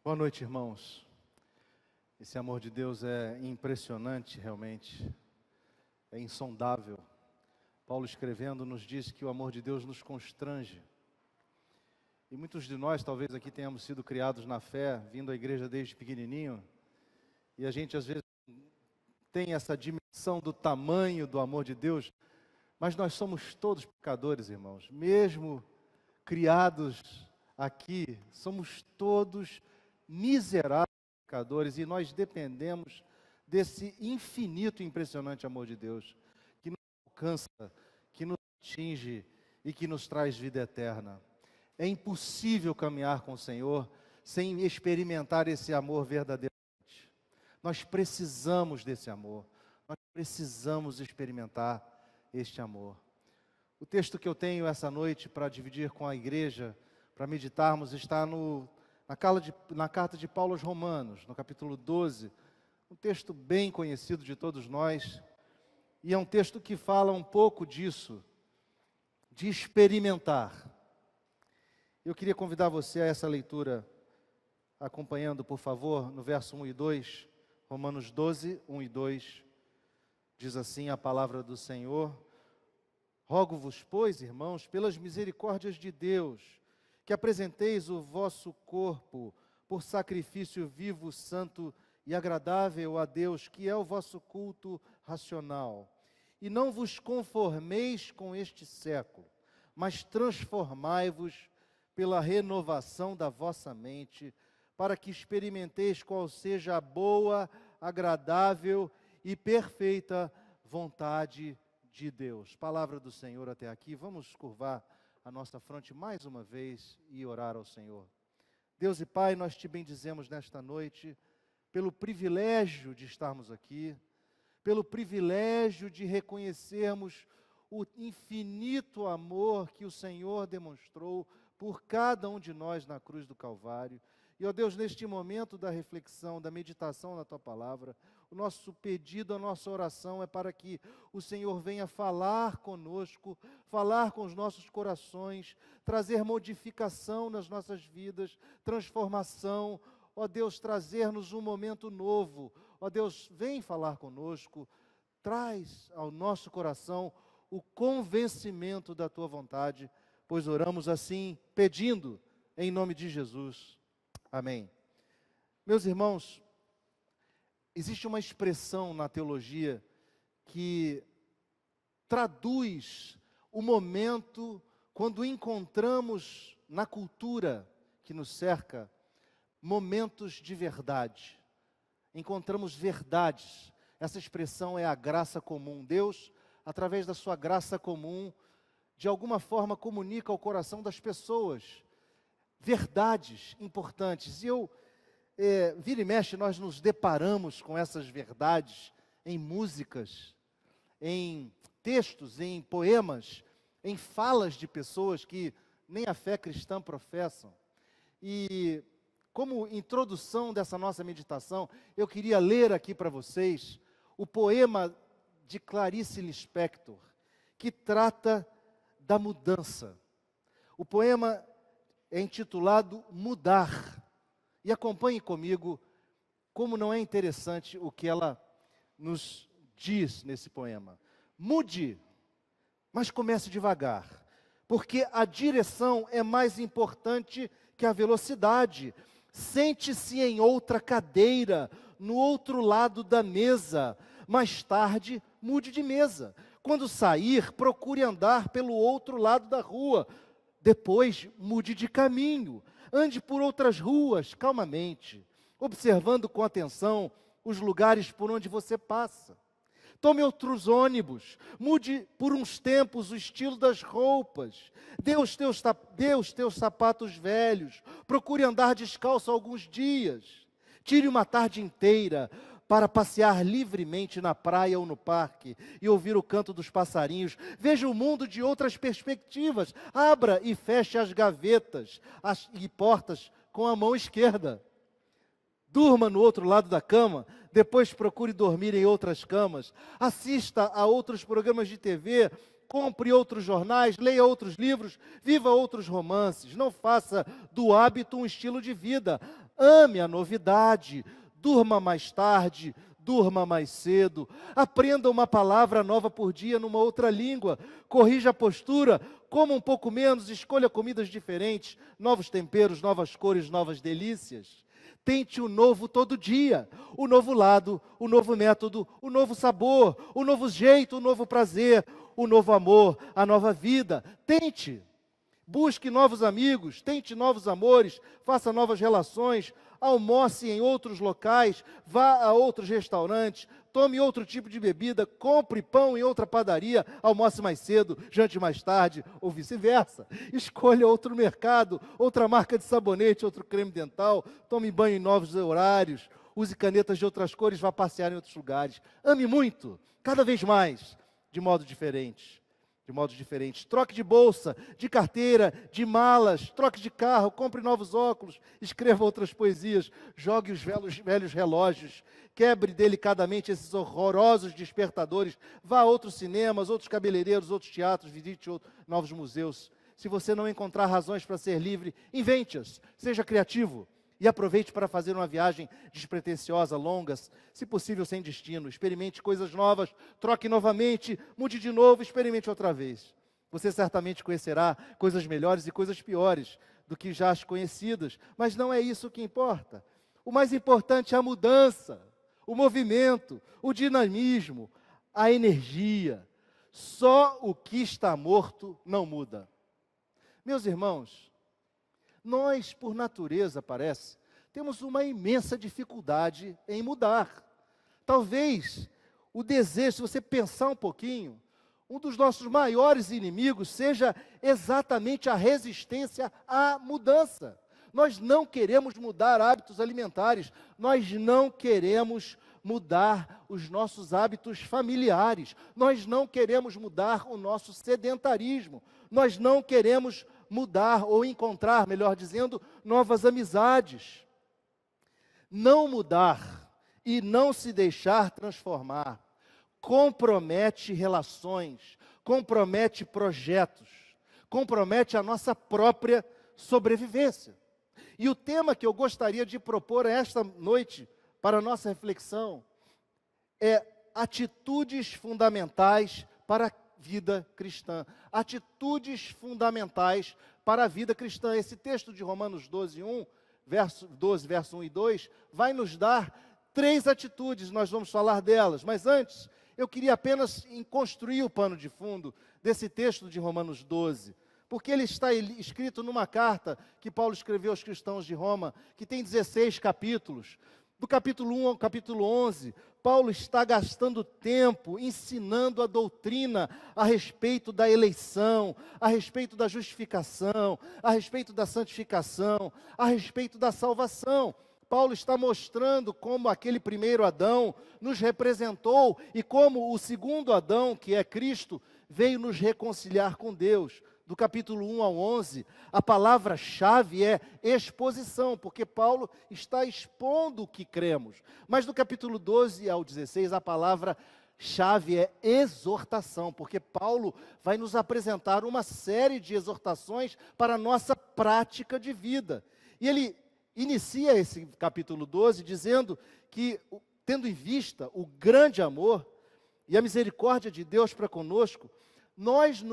Boa noite, irmãos. Esse amor de Deus é impressionante, realmente. É insondável. Paulo escrevendo nos diz que o amor de Deus nos constrange. E muitos de nós, talvez aqui tenhamos sido criados na fé, vindo à igreja desde pequenininho, e a gente às vezes tem essa dimensão do tamanho do amor de Deus, mas nós somos todos pecadores, irmãos. Mesmo criados aqui, somos todos miseráveis pecadores, e nós dependemos desse infinito e impressionante amor de Deus, que nos alcança, que nos atinge e que nos traz vida eterna. É impossível caminhar com o Senhor sem experimentar esse amor verdadeiramente. Nós precisamos desse amor, nós precisamos experimentar este amor. O texto que eu tenho essa noite para dividir com a igreja, para meditarmos, está na carta de Paulo aos Romanos, no capítulo 12, um texto bem conhecido de todos nós, e é um texto que fala um pouco disso, de experimentar. Eu queria convidar você a essa leitura, acompanhando, por favor, no verso 1 e 2, Romanos 12, 1 e 2, diz assim a palavra do Senhor: Rogo-vos, pois, irmãos, pelas misericórdias de Deus, que apresenteis o vosso corpo por sacrifício vivo, santo e agradável a Deus, que é o vosso culto racional. E não vos conformeis com este século, mas transformai-vos pela renovação da vossa mente, para que experimenteis qual seja a boa, agradável e perfeita vontade de Deus. Palavra do Senhor até aqui. Vamos curvar a nossa fronte mais uma vez e orar ao Senhor. Deus e Pai, nós te bendizemos nesta noite pelo privilégio de estarmos aqui, pelo privilégio de reconhecermos o infinito amor que o Senhor demonstrou por cada um de nós na cruz do Calvário. E, ó Deus, neste momento da reflexão, da meditação na Tua Palavra, o nosso pedido, a nossa oração é para que o Senhor venha falar conosco, falar com os nossos corações, trazer modificação nas nossas vidas, transformação. Ó Deus, trazer-nos um momento novo. Ó Deus, vem falar conosco, traz ao nosso coração o convencimento da Tua vontade, pois oramos assim, pedindo em nome de Jesus. Amém. Meus irmãos, existe uma expressão na teologia que traduz o momento quando encontramos na cultura que nos cerca momentos de verdade. Encontramos verdades. Essa expressão é a graça comum. Deus, através da sua graça comum, de alguma forma comunica ao coração das pessoas verdades importantes. E vira e mexe, nós nos deparamos com essas verdades em músicas, em textos, em poemas, em falas de pessoas que nem a fé cristã professam. E como introdução dessa nossa meditação, eu queria ler aqui para vocês o poema de Clarice Lispector, que trata da mudança. O poema é intitulado Mudar. E acompanhe comigo como não é interessante o que ela nos diz nesse poema. Mude, mas comece devagar, porque a direção é mais importante que a velocidade. Sente-se em outra cadeira, no outro lado da mesa. Mais tarde, mude de mesa. Quando sair, procure andar pelo outro lado da rua. Depois, mude de caminho, ande por outras ruas, calmamente, observando com atenção os lugares por onde você passa. Tome outros ônibus, mude por uns tempos o estilo das roupas, dê os teus sapatos velhos, procure andar descalço alguns dias, tire uma tarde inteira para passear livremente na praia ou no parque e ouvir o canto dos passarinhos. Veja o mundo de outras perspectivas. Abra e feche as gavetas e portas com a mão esquerda. Durma no outro lado da cama, depois procure dormir em outras camas. Assista a outros programas de TV, compre outros jornais, leia outros livros, viva outros romances. Não faça do hábito um estilo de vida. ame a novidade, durma mais tarde, durma mais cedo, aprenda uma palavra nova por dia numa outra língua, corrija a postura, coma um pouco menos, escolha comidas diferentes, novos temperos, novas cores, novas delícias. Tente o novo todo dia, o novo lado, o novo método, o novo sabor, o novo jeito, o novo prazer, o novo amor, a nova vida. Tente, busque novos amigos, tente novos amores, faça novas relações, almoce em outros locais, vá a outros restaurantes, tome outro tipo de bebida, compre pão em outra padaria, almoce mais cedo, jante mais tarde, ou vice-versa. Escolha outro mercado, outra marca de sabonete, outro creme dental, tome banho em novos horários, use canetas de outras cores, vá passear em outros lugares. Ame muito, cada vez mais, de modos diferentes. Troque de bolsa, de carteira, de malas, troque de carro, compre novos óculos, escreva outras poesias, jogue os velhos relógios, quebre delicadamente esses horrorosos despertadores, vá a outros cinemas, outros cabeleireiros, outros teatros, visite novos museus. Se você não encontrar razões para ser livre, invente-as, seja criativo. E aproveite para fazer uma viagem despretensiosa, longa, se possível sem destino. Experimente coisas novas, troque novamente, mude de novo, experimente outra vez. Você certamente conhecerá coisas melhores e coisas piores do que já as conhecidas, mas não é isso que importa. O mais importante é a mudança, o movimento, o dinamismo, a energia. Só o que está morto não muda. Meus irmãos, nós, por natureza, parece, temos uma imensa dificuldade em mudar. Talvez o desejo, se você pensar um pouquinho, um dos nossos maiores inimigos seja exatamente a resistência à mudança. Nós não queremos mudar hábitos alimentares, nós não queremos mudar os nossos hábitos familiares, nós não queremos mudar o nosso sedentarismo, nós não queremos mudar ou encontrar, melhor dizendo, novas amizades. Não mudar e não se deixar transformar compromete relações, compromete projetos, compromete a nossa própria sobrevivência. E o tema que eu gostaria de propor esta noite para a nossa reflexão é atitudes fundamentais para a vida cristã. Atitudes fundamentais para a vida cristã. Esse texto de Romanos 12, verso 1 e 2, vai nos dar 3 atitudes, nós vamos falar delas. Mas antes, eu queria apenas construir o pano de fundo desse texto de Romanos 12, porque ele está escrito numa carta que Paulo escreveu aos cristãos de Roma, que tem 16 capítulos. Do capítulo 1 ao capítulo 11, Paulo está gastando tempo ensinando a doutrina a respeito da eleição, a respeito da justificação, a respeito da santificação, a respeito da salvação. Paulo está mostrando como aquele primeiro Adão nos representou e como o segundo Adão, que é Cristo, veio nos reconciliar com Deus. Do capítulo 1 ao 11, a palavra-chave é exposição, porque Paulo está expondo o que cremos. Mas do capítulo 12 ao 16, a palavra-chave é exortação, porque Paulo vai nos apresentar uma série de exortações para a nossa prática de vida. E ele inicia esse capítulo 12 dizendo que, tendo em vista o grande amor e a misericórdia de Deus para conosco, nós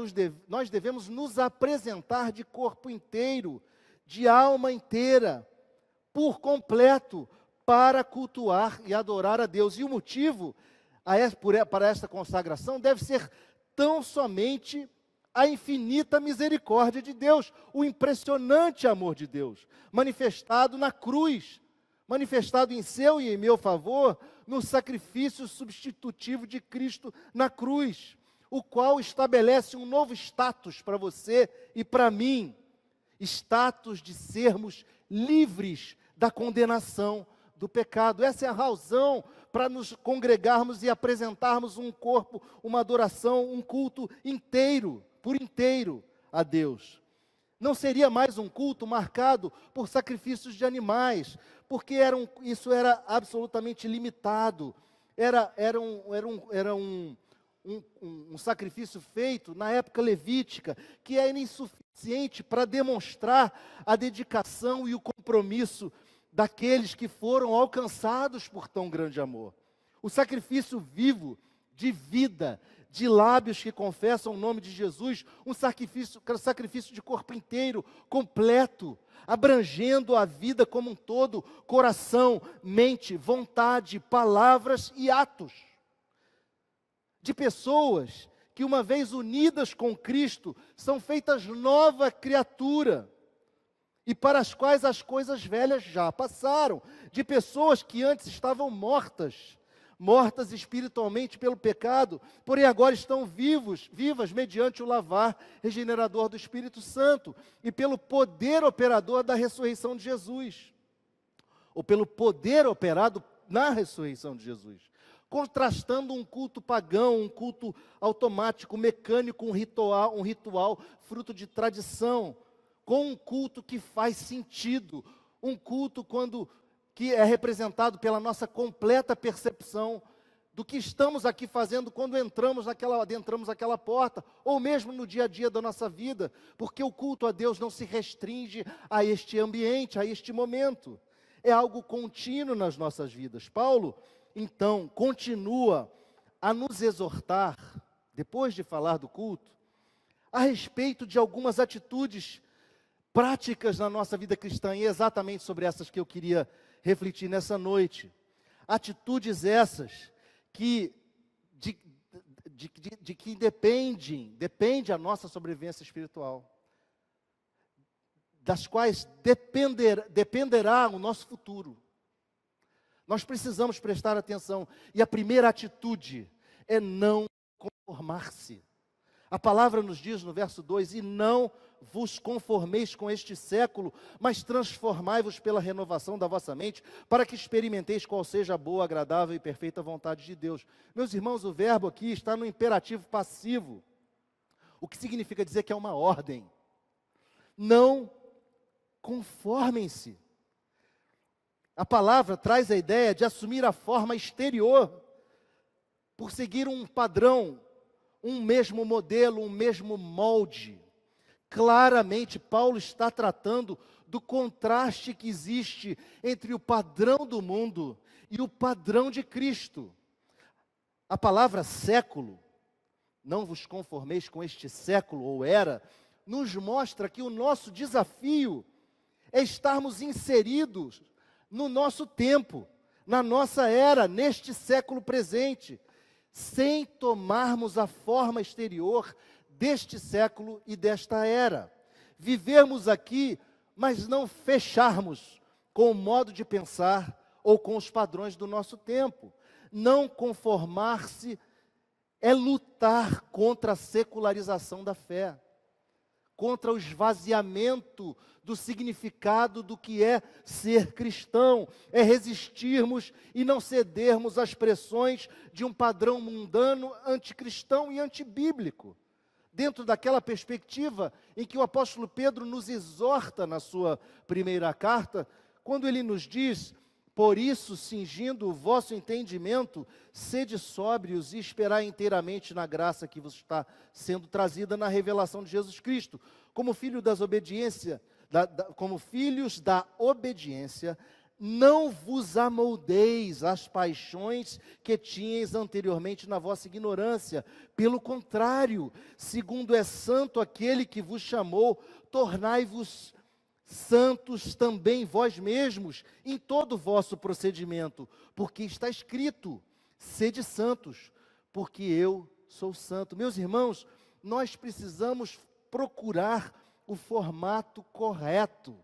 devemos nos apresentar de corpo inteiro, de alma inteira, por completo, para cultuar e adorar a Deus. E o motivo para esta consagração deve ser tão somente a infinita misericórdia de Deus, o impressionante amor de Deus, manifestado na cruz, manifestado em seu e em meu favor, no sacrifício substitutivo de Cristo na cruz, o qual estabelece um novo status para você e para mim, status de sermos livres da condenação do pecado. Essa é a razão para nos congregarmos e apresentarmos um corpo, uma adoração, um culto inteiro, por inteiro a Deus. Não seria mais um culto marcado por sacrifícios de animais, porque isso era absolutamente limitado, era um sacrifício feito na época levítica, que era insuficiente para demonstrar a dedicação e o compromisso daqueles que foram alcançados por tão grande amor. O sacrifício vivo, de vida, de lábios que confessam o nome de Jesus, um sacrifício de corpo inteiro, completo, abrangendo a vida como um todo, coração, mente, vontade, palavras e atos. De pessoas que, uma vez unidas com Cristo, são feitas nova criatura, e para as quais as coisas velhas já passaram. De pessoas que antes estavam mortas espiritualmente pelo pecado, porém agora estão vivas mediante o lavar regenerador do Espírito Santo, e pelo poder operador da ressurreição de Jesus, ou pelo poder operado na ressurreição de Jesus. Contrastando um culto pagão, um culto automático, mecânico, um ritual fruto de tradição, com um culto que faz sentido, um culto que é representado pela nossa completa percepção do que estamos aqui fazendo quando adentramos aquela porta, ou mesmo no dia a dia da nossa vida, porque o culto a Deus não se restringe a este ambiente, a este momento, é algo contínuo nas nossas vidas. Paulo, então, continua a nos exortar, depois de falar do culto, a respeito de algumas atitudes práticas na nossa vida cristã, e é exatamente sobre essas que eu queria refletir nessa noite. Atitudes essas que depende a nossa sobrevivência espiritual, das quais dependerá o nosso futuro. Nós precisamos prestar atenção, e a primeira atitude é não conformar-se. A palavra nos diz no verso 2, e não vos conformeis com este século, mas transformai-vos pela renovação da vossa mente, para que experimenteis qual seja a boa, agradável e perfeita vontade de Deus. Meus irmãos, o verbo aqui está no imperativo passivo, o que significa dizer que é uma ordem. Não conformem-se. A palavra traz a ideia de assumir a forma exterior, por seguir um padrão, um mesmo modelo, um mesmo molde. Claramente, Paulo está tratando do contraste que existe entre o padrão do mundo e o padrão de Cristo. A palavra século, não vos conformeis com este século ou era, nos mostra que o nosso desafio é estarmos inseridos no nosso tempo, na nossa era, neste século presente, sem tomarmos a forma exterior deste século e desta era. Vivermos aqui, mas não fecharmos com o modo de pensar ou com os padrões do nosso tempo. Não conformar-se é lutar contra a secularização da fé, contra o esvaziamento do significado do que é ser cristão, é resistirmos e não cedermos às pressões de um padrão mundano, anticristão e antibíblico. Dentro daquela perspectiva em que o apóstolo Pedro nos exorta na sua primeira carta, quando ele nos diz: por isso, cingindo o vosso entendimento, sede sóbrios e esperai inteiramente na graça que vos está sendo trazida na revelação de Jesus Cristo. Como filhos da obediência, não vos amoldeis às paixões que tinhais anteriormente na vossa ignorância. Pelo contrário, segundo é santo aquele que vos chamou, tornai-vos santos também vós mesmos, em todo o vosso procedimento, porque está escrito: sede santos, porque eu sou santo. Meus irmãos, nós precisamos procurar o formato correto.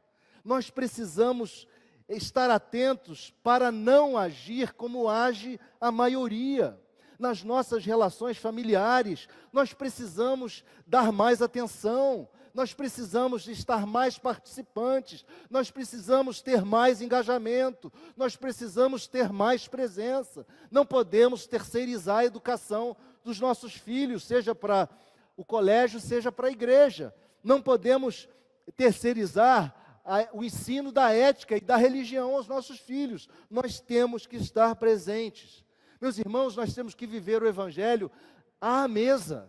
Nós precisamos estar atentos para não agir como age a maioria. Nas nossas relações familiares, nós precisamos dar mais atenção, nós precisamos estar mais participantes, nós precisamos ter mais engajamento, nós precisamos ter mais presença. Não podemos terceirizar a educação dos nossos filhos, seja para o colégio, seja para a igreja. Não podemos terceirizar o ensino da ética e da religião aos nossos filhos. Nós temos que estar presentes. Meus irmãos, nós temos que viver o Evangelho à mesa.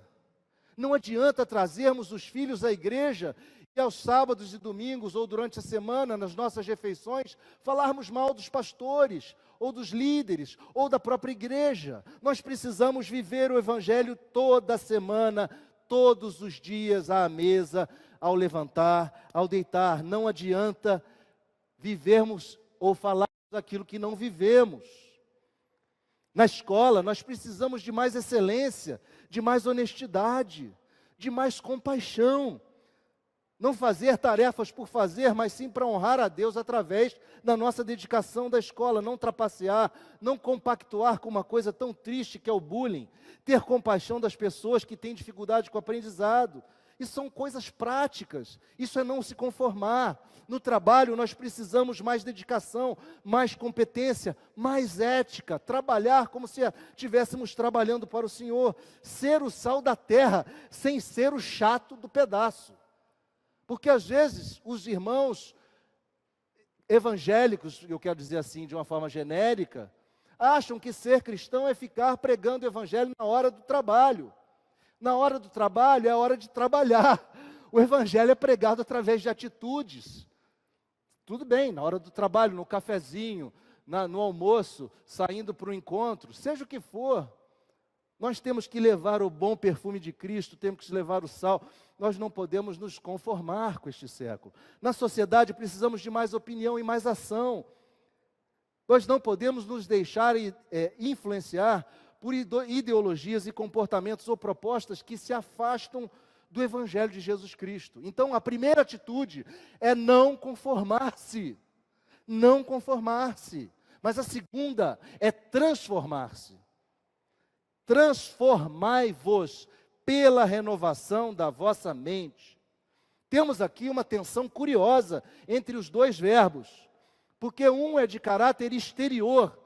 Não adianta trazermos os filhos à igreja E aos sábados e domingos, ou durante a semana, nas nossas refeições, falarmos mal dos pastores, ou dos líderes, ou da própria igreja. Nós precisamos viver o Evangelho toda semana, todos os dias, à mesa, ao levantar, ao deitar. Não adianta vivermos ou falarmos aquilo que não vivemos. Na escola, nós precisamos de mais excelência, de mais honestidade, de mais compaixão. Não fazer tarefas por fazer, mas sim para honrar a Deus através da nossa dedicação da escola. Não trapacear, não compactuar com uma coisa tão triste que é o bullying. Ter compaixão das pessoas que têm dificuldade com o aprendizado. Isso são coisas práticas, isso é não se conformar. No trabalho nós precisamos mais dedicação, mais competência, mais ética, trabalhar como se estivéssemos trabalhando para o Senhor, ser o sal da terra, sem ser o chato do pedaço. Porque às vezes os irmãos evangélicos, eu quero dizer assim de uma forma genérica, acham que ser cristão é ficar pregando o evangelho na hora do trabalho. Na hora do trabalho é a hora de trabalhar. O evangelho é pregado através de atitudes. Tudo bem, na hora do trabalho, no cafezinho, no almoço, saindo para o encontro, seja o que for, nós temos que levar o bom perfume de Cristo, temos que levar o sal. Nós não podemos nos conformar com este século. Na sociedade precisamos de mais opinião e mais ação. Nós não podemos nos deixar influenciar por ideologias e comportamentos ou propostas que se afastam do Evangelho de Jesus Cristo. Então, a primeira atitude é não conformar-se. Não conformar-se. Mas a segunda é transformar-se. Transformai-vos pela renovação da vossa mente. Temos aqui uma tensão curiosa entre os dois verbos, porque um é de caráter exterior,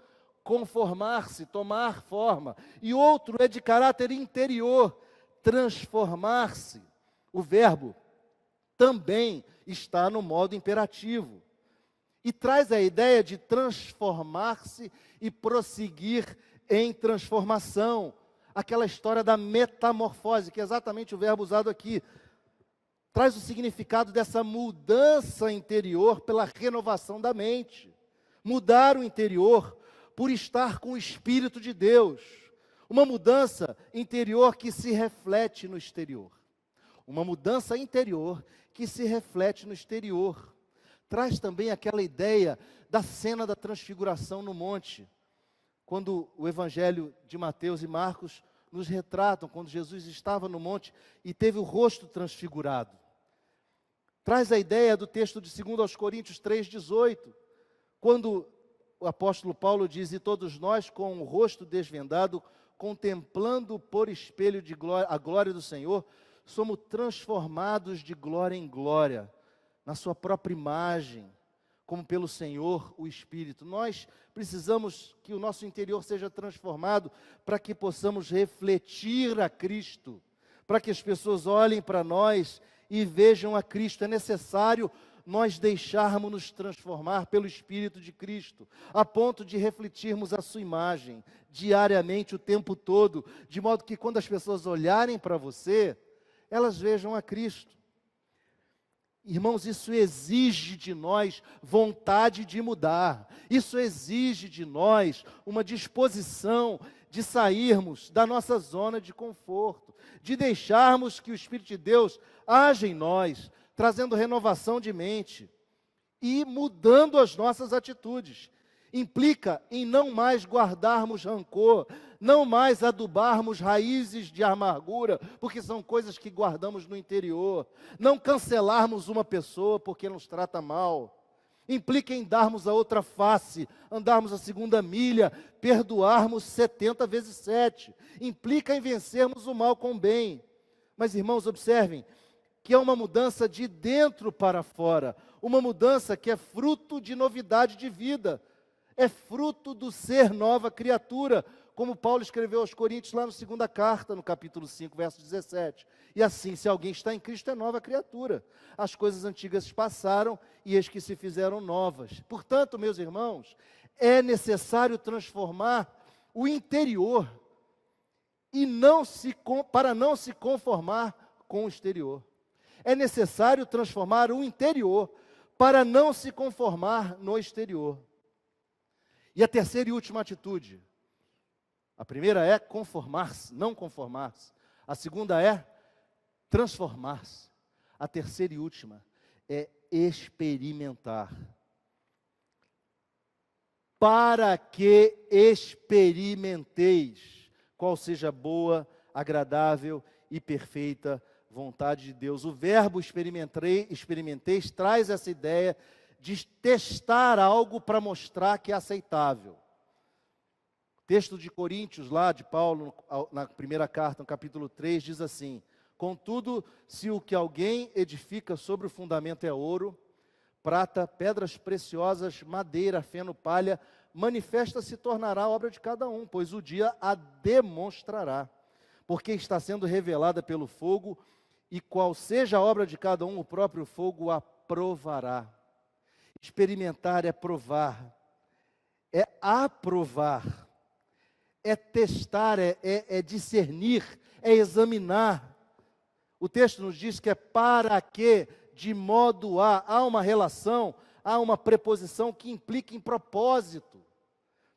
conformar-se, tomar forma, e outro é de caráter interior, transformar-se. O verbo também está no modo imperativo, e traz a ideia de transformar-se e prosseguir em transformação. Aquela história da metamorfose, que é exatamente o verbo usado aqui, traz o significado dessa mudança interior pela renovação da mente. Mudar o interior por estar com o Espírito de Deus. Uma mudança interior que se reflete no exterior. Uma mudança interior que se reflete no exterior. Traz também aquela ideia da cena da transfiguração no monte. Quando o Evangelho de Mateus e Marcos nos retratam, quando Jesus estava no monte e teve o rosto transfigurado. Traz a ideia do texto de 2 Coríntios 3,18, quando o apóstolo Paulo diz: e todos nós com o rosto desvendado, contemplando por espelho de glória, a glória do Senhor, somos transformados de glória em glória, na sua própria imagem, como pelo Senhor, o Espírito. Nós precisamos que o nosso interior seja transformado para que possamos refletir a Cristo, para que as pessoas olhem para nós e vejam a Cristo. É necessário nós deixarmos-nos transformar pelo Espírito de Cristo, a ponto de refletirmos a sua imagem diariamente, o tempo todo, de modo que quando as pessoas olharem para você, elas vejam a Cristo. Irmãos, isso exige de nós vontade de mudar. Isso exige de nós uma disposição de sairmos da nossa zona de conforto, de deixarmos que o Espírito de Deus haja em nós, trazendo renovação de mente e mudando as nossas atitudes. Implica em não mais guardarmos rancor, não mais adubarmos raízes de amargura, porque são coisas que guardamos no interior. Não cancelarmos uma pessoa porque nos trata mal. Implica em darmos a outra face, andarmos a segunda milha, perdoarmos 70 vezes 7. Implica em vencermos o mal com o bem. Mas, irmãos, observem que é uma mudança de dentro para fora, uma mudança que é fruto de novidade de vida. É fruto do ser nova criatura, como Paulo escreveu aos Coríntios lá na segunda carta, no capítulo 5, verso 17. E assim, se alguém está em Cristo, é nova criatura. As coisas antigas passaram e eis que se fizeram novas. Portanto, meus irmãos, é necessário transformar o interior e para não se conformar com o exterior. É necessário transformar o interior para não se conformar no exterior. E a terceira e última atitude. A primeira é conformar-se, não conformar-se. A segunda é transformar-se. A terceira e última é experimentar. Para que experimenteis qual seja a boa, agradável e perfeita vontade de Deus. O verbo experimenteis traz essa ideia de testar algo para mostrar que é aceitável. O texto de Coríntios, lá de Paulo, na primeira carta, no capítulo 3, diz assim: contudo, se o que alguém edifica sobre o fundamento é ouro, prata, pedras preciosas, madeira, feno, palha, manifesta se tornará a obra de cada um, pois o dia a demonstrará, porque está sendo revelada pelo fogo, e qual seja a obra de cada um, o próprio fogo a provará. Experimentar é provar, é aprovar, é testar, é discernir, é examinar. O texto nos diz que é para que, de modo há uma relação, há uma preposição que implica em propósito.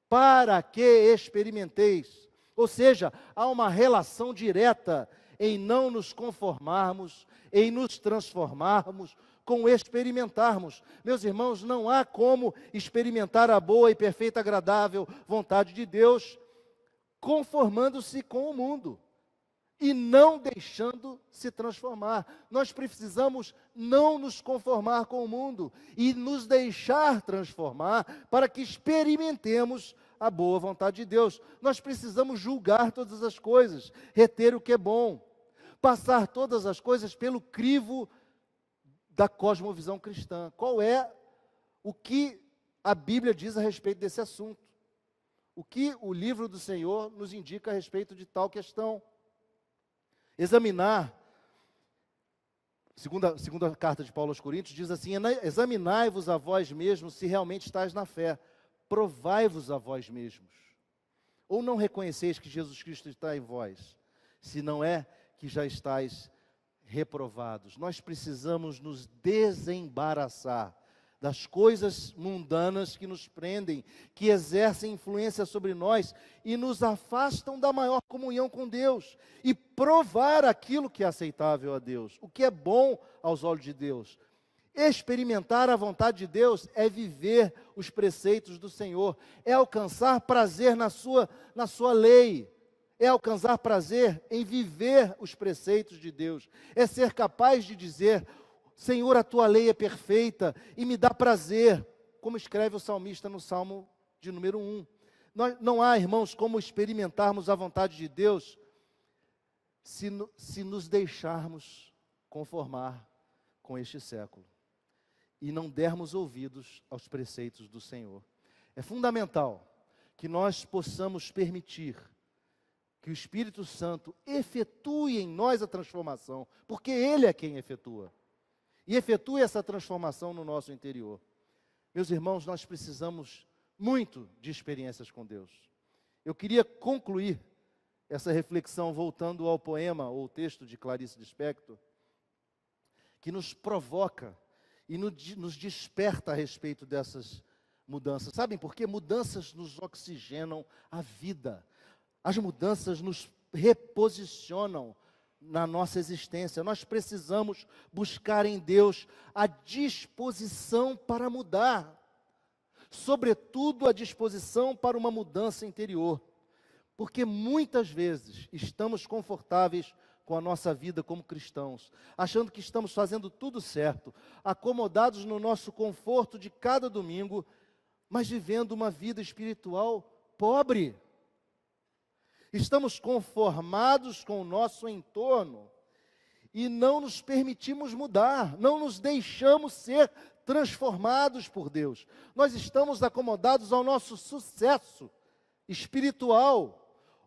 Para que experimenteis. Ou seja, há uma relação direta em não nos conformarmos, em nos transformarmos, com experimentarmos. Meus irmãos, não há como experimentar a boa e perfeita, agradável vontade de Deus conformando-se com o mundo e não deixando se transformar. Nós precisamos não nos conformar com o mundo e nos deixar transformar para que experimentemos a boa vontade de Deus. Nós precisamos julgar todas as coisas, reter o que é bom, passar todas as coisas pelo crivo da cosmovisão cristã. Qual é o que a Bíblia diz a respeito desse assunto? O que o livro do Senhor nos indica a respeito de tal questão? Examinar, segunda carta de Paulo aos Coríntios, diz assim: examinai-vos a vós mesmos se realmente estáis na fé, provai-vos a vós mesmos. Ou não reconheceis que Jesus Cristo está em vós, se não é que já estáis reprovados. Nós precisamos nos desembaraçar das coisas mundanas que nos prendem, que exercem influência sobre nós e nos afastam da maior comunhão com Deus, e provar aquilo que é aceitável a Deus, o que é bom aos olhos de Deus. Experimentar a vontade de Deus é viver os preceitos do Senhor, é alcançar prazer na sua lei, é alcançar prazer em viver os preceitos de Deus, é ser capaz de dizer: Senhor, a tua lei é perfeita e me dá prazer, como escreve o salmista no Salmo de número 1. Não há, irmãos, como experimentarmos a vontade de Deus se nos deixarmos conformar com este século e não dermos ouvidos aos preceitos do Senhor. É fundamental que nós possamos permitir que o Espírito Santo efetue em nós a transformação, porque Ele é quem efetua. E efetue essa transformação no nosso interior. Meus irmãos, nós precisamos muito de experiências com Deus. Eu queria concluir essa reflexão voltando ao poema ou texto de Clarice Lispector, que nos provoca e nos desperta a respeito dessas mudanças. Sabem por quê? Mudanças nos oxigenam a vida. As mudanças nos reposicionam na nossa existência. Nós precisamos buscar em Deus a disposição para mudar, sobretudo a disposição para uma mudança interior, porque muitas vezes estamos confortáveis com a nossa vida como cristãos, achando que estamos fazendo tudo certo, acomodados no nosso conforto de cada domingo, mas vivendo uma vida espiritual pobre. Estamos conformados com o nosso entorno e não nos permitimos mudar, não nos deixamos ser transformados por Deus. Nós estamos acomodados ao nosso sucesso espiritual,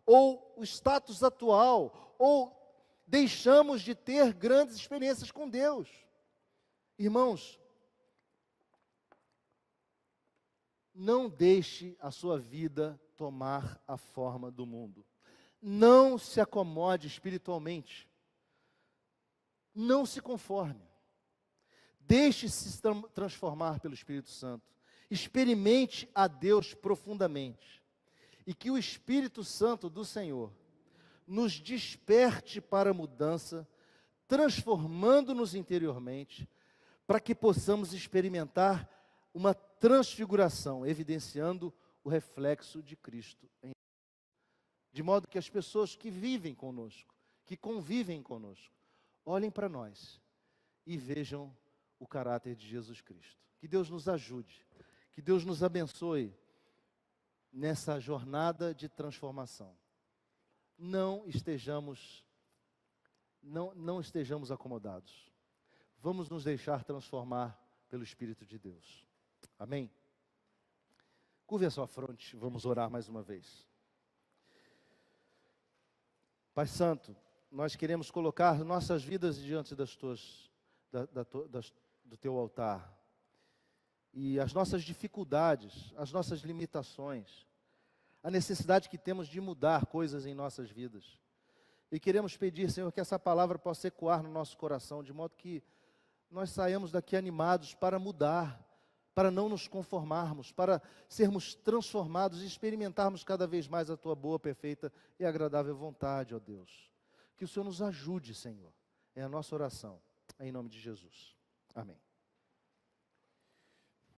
ou o status atual, ou deixamos de ter grandes experiências com Deus. Irmãos, não deixe a sua vida tomar a forma do mundo. Não se acomode espiritualmente. Não se conforme. Deixe-se transformar pelo Espírito Santo. Experimente a Deus profundamente. E que o Espírito Santo do Senhor nos desperte para a mudança, transformando-nos interiormente, para que possamos experimentar uma transfiguração, evidenciando o reflexo de Cristo em nós. De modo que as pessoas que vivem conosco, que convivem conosco, olhem para nós e vejam o caráter de Jesus Cristo. Que Deus nos ajude, que Deus nos abençoe nessa jornada de transformação. Não estejamos acomodados. Vamos nos deixar transformar pelo Espírito de Deus. Amém? Curve a sua fronte, vamos orar mais uma vez. Pai Santo, nós queremos colocar nossas vidas diante do Teu altar. E as nossas dificuldades, as nossas limitações, a necessidade que temos de mudar coisas em nossas vidas. E queremos pedir, Senhor, que essa palavra possa ecoar no nosso coração, de modo que nós saímos daqui animados para mudar, para não nos conformarmos, para sermos transformados e experimentarmos cada vez mais a Tua boa, perfeita e agradável vontade, ó Deus. Que o Senhor nos ajude, Senhor. É a nossa oração, em nome de Jesus. Amém.